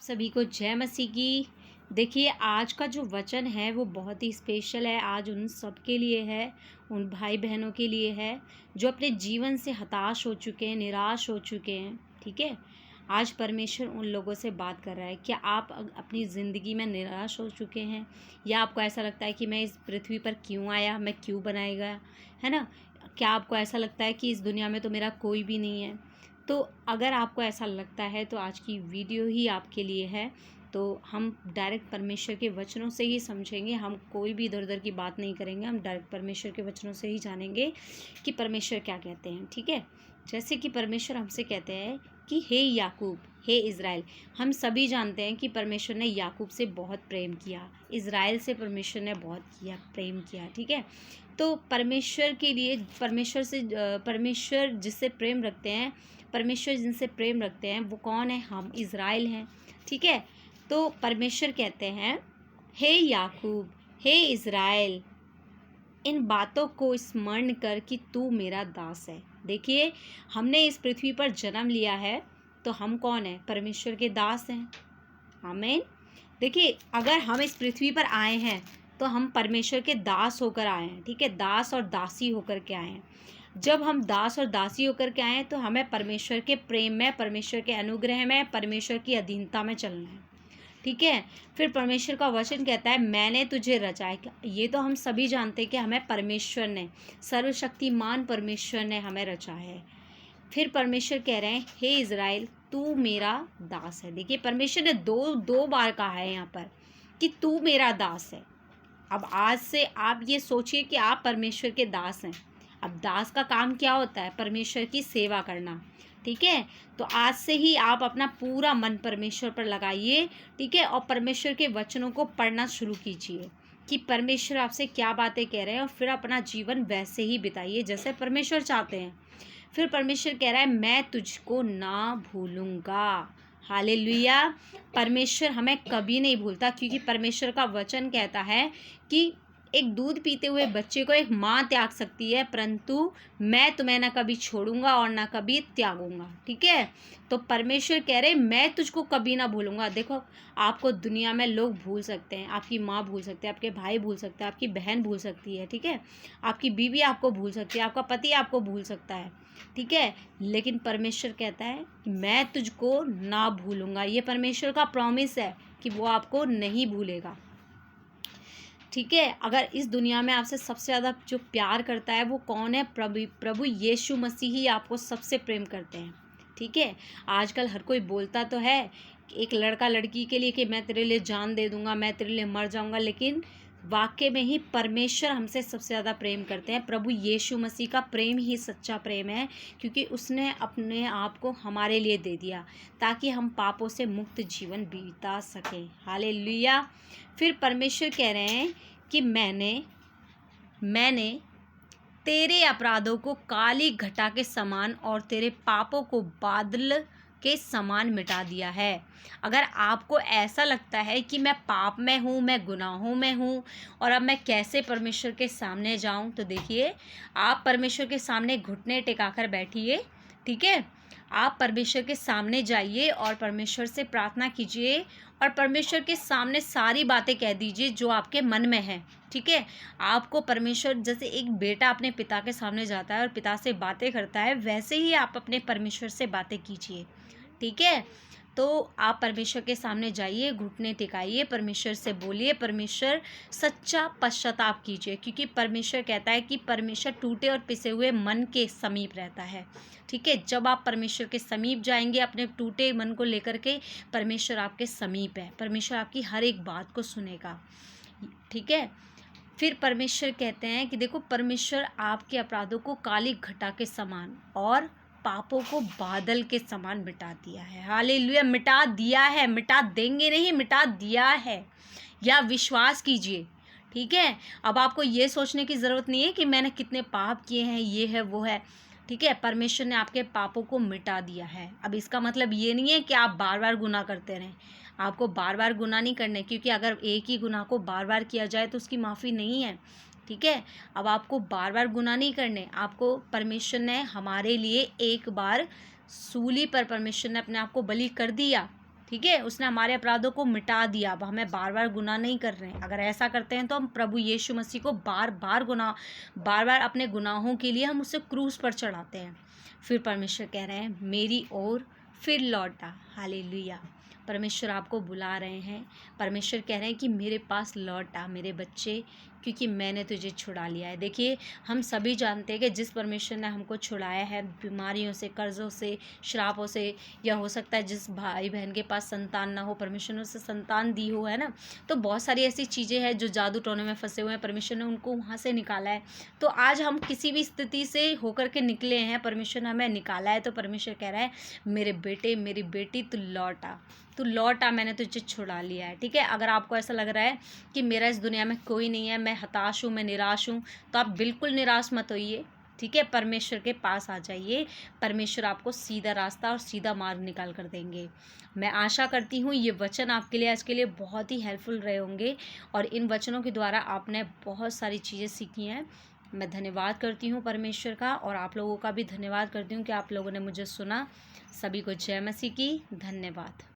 सभी को जय मसीह की। देखिए, आज का जो वचन है वो बहुत ही स्पेशल है। आज उन सब के लिए है, उन भाई बहनों के लिए है जो अपने जीवन से हताश हो चुके हैं, निराश हो चुके हैं। ठीक है, आज परमेश्वर उन लोगों से बात कर रहा है। क्या आप अपनी ज़िंदगी में निराश हो चुके हैं, या आपको ऐसा लगता है कि मैं इस पृथ्वी पर क्यों आया, मैं क्यों बनाया गया, है ना? क्या आपको ऐसा लगता है कि इस दुनिया में तो मेरा कोई भी नहीं है? तो अगर आपको ऐसा लगता है तो आज की वीडियो ही आपके लिए है। तो हम डायरेक्ट परमेश्वर के वचनों से ही समझेंगे, हम कोई भी इधर उधर की बात नहीं करेंगे। हम डायरेक्ट परमेश्वर के वचनों से ही जानेंगे कि परमेश्वर क्या कहते हैं। ठीक है, जैसे कि परमेश्वर हमसे कहते हैं कि हे याकूब, हे इज़राइल। हम सभी जानते हैं कि परमेश्वर ने याकूब से बहुत प्रेम किया, इज़राइल से परमेश्वर ने बहुत किया प्रेम किया। ठीक है, तो परमेश्वर के लिए परमेश्वर जिससे प्रेम रखते हैं, परमेश्वर जिनसे प्रेम रखते हैं वो कौन है? हम इज़राइल हैं। ठीक है, तो परमेश्वर कहते हैं हे याकूब, हे इज़राइल, इन बातों को स्मरण कर कि तू मेरा दास है। देखिए, हमने इस पृथ्वी पर जन्म लिया है तो हम कौन है? परमेश्वर के दास हैं। आमीन। देखिए, अगर हम इस पृथ्वी पर आए हैं तो हम परमेश्वर के दास होकर आए हैं। ठीक है, दास और दासी होकर के आए हैं। जब हम दास और दासी होकर के आए हैं तो हमें परमेश्वर के प्रेम में, परमेश्वर के अनुग्रह में, परमेश्वर की अधीनता में चलना है। ठीक है, फिर परमेश्वर का वचन कहता है मैंने तुझे रचा है। ये तो हम सभी जानते हैं कि हमें परमेश्वर ने, सर्वशक्तिमान परमेश्वर ने हमें रचा है। फिर परमेश्वर कह रहे हैं हे इज़राइल, तू मेरा दास है। देखिए, परमेश्वर ने दो बार कहा है यहाँ पर कि तू मेरा दास है। अब आज से आप ये सोचिए कि आप परमेश्वर के दास हैं। अब दास का काम क्या होता है? परमेश्वर की सेवा करना। ठीक है, तो आज से ही आप अपना पूरा मन परमेश्वर पर लगाइए। ठीक है, और परमेश्वर के वचनों को पढ़ना शुरू कीजिए कि परमेश्वर आपसे क्या बातें कह रहे हैं, और फिर अपना जीवन वैसे ही बिताइए जैसे परमेश्वर चाहते हैं। फिर परमेश्वर कह रहा है मैं तुझको ना भूलूंगा। हालेलुया। परमेश्वर हमें कभी नहीं भूलता, क्योंकि परमेश्वर का वचन कहता है कि एक दूध पीते हुए बच्चे को एक माँ त्याग सकती है, परंतु मैं तुम्हें ना कभी छोड़ूंगा और ना कभी त्यागूंगा। ठीक है, तो परमेश्वर कह रहे मैं तुझको कभी ना भूलूंगा। देखो, आपको दुनिया में लोग भूल सकते हैं, आपकी माँ भूल सकते हैं, आपके भाई भूल सकते हैं, आपकी बहन भूल सकती है। ठीक है, आपकी बीवी आपको भूल सकती है, आपका पति आपको भूल सकता है। ठीक है, लेकिन परमेश्वर कहता है मैं तुझको ना भूलूंगा। ये परमेश्वर का प्रॉमिस है कि वो आपको नहीं भूलेगा। ठीक है, अगर इस दुनिया में आपसे सबसे ज़्यादा जो प्यार करता है वो कौन है? प्रभु यीशु मसीह ही आपको सबसे प्रेम करते हैं। ठीक है, आजकल हर कोई बोलता तो है एक लड़का लड़की के लिए कि मैं तेरे लिए जान दे दूंगा, मैं तेरे लिए मर जाऊंगा, लेकिन वाकई में ही परमेश्वर हमसे सबसे ज़्यादा प्रेम करते हैं। प्रभु यीशु मसीह का प्रेम ही सच्चा प्रेम है, क्योंकि उसने अपने आप को हमारे लिए दे दिया ताकि हम पापों से मुक्त जीवन बिता सकें। हालेलुया। फिर परमेश्वर कह रहे हैं कि मैंने तेरे अपराधों को काली घटा के समान और तेरे पापों को बादल के समान मिटा दिया है। अगर आपको ऐसा लगता है कि मैं पाप में हूँ, मैं गुनाहों में हूँ, और अब मैं कैसे परमेश्वर के सामने जाऊँ, तो देखिए, आप परमेश्वर के सामने घुटने टिकाकर बैठिए। ठीक है, आप परमेश्वर के सामने जाइए और परमेश्वर से प्रार्थना कीजिए और परमेश्वर के सामने सारी बातें कह दीजिए जो आपके मन में है। ठीक है, आपको परमेश्वर, जैसे एक बेटा अपने पिता के सामने जाता है और पिता से बातें करता है, वैसे ही आप अपने परमेश्वर से बातें कीजिए। ठीक है, तो आप परमेश्वर के सामने जाइए, घुटने टिकाइए, परमेश्वर से बोलिए, परमेश्वर सच्चा पश्चाताप कीजिए, क्योंकि परमेश्वर कहता है कि परमेश्वर टूटे और पिसे हुए मन के समीप रहता है। ठीक है, जब आप परमेश्वर के समीप जाएंगे अपने टूटे मन को लेकर के, परमेश्वर आपके समीप है, परमेश्वर आपकी हर एक बात को सुनेगा। ठीक है, फिर परमेश्वर कहते हैं कि देखो, परमेश्वर आपके अपराधों को काली घटा के समान और पापों को बादल के समान मिटा दिया है। हालेलुया। मिटा दिया है, मिटा देंगे नहीं, मिटा दिया है, या विश्वास कीजिए। ठीक है, अब आपको ये सोचने की ज़रूरत नहीं है कि मैंने कितने पाप किए हैं, ये है वो है। ठीक है, परमेश्वर ने आपके पापों को मिटा दिया है। अब इसका मतलब ये नहीं है कि आप बार बार गुनाह करते रहें। आपको बार बार गुनाह नहीं करने, क्योंकि अगर एक ही गुनाह को बार बार किया जाए तो उसकी माफ़ी नहीं है। ठीक है, अब आपको बार बार गुनाह नहीं करने। आपको परमेश्वर ने हमारे लिए एक बार सूली पर परमेश्वर ने अपने आप को बलि कर दिया। ठीक है, उसने हमारे अपराधों को मिटा दिया। अब हमें बार बार गुनाह नहीं कर रहे हैं। अगर ऐसा करते हैं तो हम प्रभु यीशु मसीह को बार बार अपने गुनाहों के लिए हम उसे क्रूस पर चढ़ाते हैं। फिर परमेश्वर कह रहे हैं मेरी ओर फिर लौट आ। हालेलुया। परमेश्वर आपको बुला रहे हैं। परमेश्वर कह रहे हैं कि मेरे पास लौट आ मेरे बच्चे, क्योंकि मैंने तुझे छुड़ा लिया है। देखिए, हम सभी जानते हैं कि जिस परमेश्वर ने हमको छुड़ाया है बीमारियों से, कर्ज़ों से, श्रापों से, या हो सकता है जिस भाई बहन के पास संतान ना हो, परमेश्वर ने उसे संतान दी हो, है ना। तो बहुत सारी ऐसी चीज़ें हैं जो जादू टोने में फंसे हुए हैं, परमेश्वर ने उनको वहाँ से निकाला है। तो आज हम किसी भी स्थिति से होकर के निकले हैं, परमेश्वर ने हमें निकाला है। तो परमेश्वर कह रहा है मेरे बेटे मेरी बेटी तू लौट आ, मैंने तुझे छुड़ा लिया है। ठीक है, अगर आपको ऐसा लग रहा है कि मेरा इस दुनिया में कोई नहीं है, मैं हताश हूँ, मैं निराश हूँ, तो आप बिल्कुल निराश मत होइए। ठीक है, परमेश्वर के पास आ जाइए। परमेश्वर आपको सीधा रास्ता और सीधा मार्ग निकाल कर देंगे। मैं आशा करती हूँ ये वचन आपके लिए आज के लिए बहुत ही हेल्पफुल रहे होंगे, और इन वचनों के द्वारा आपने बहुत सारी चीज़ें सीखी हैं। मैं धन्यवाद करती हूँ परमेश्वर का, और आप लोगों का भी धन्यवाद करती हूँ कि आप लोगों ने मुझे सुना। सभी को जय मसीह की। धन्यवाद।